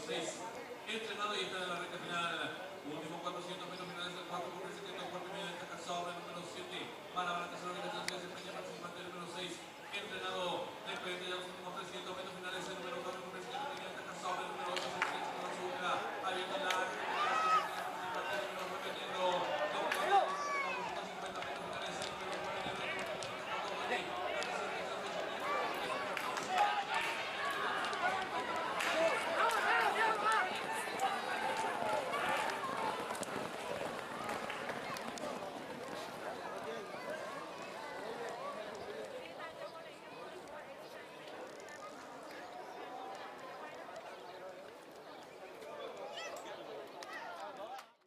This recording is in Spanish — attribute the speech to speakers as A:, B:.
A: 6. Entrenado y está en la recta final. Último 400 metros finales del 4 por el 70, cuarto y medio destaca sobre el número 7. Para la tercera organización se desempeña participante el número 6. Entrenado, después de los últimos 300 metros finales el número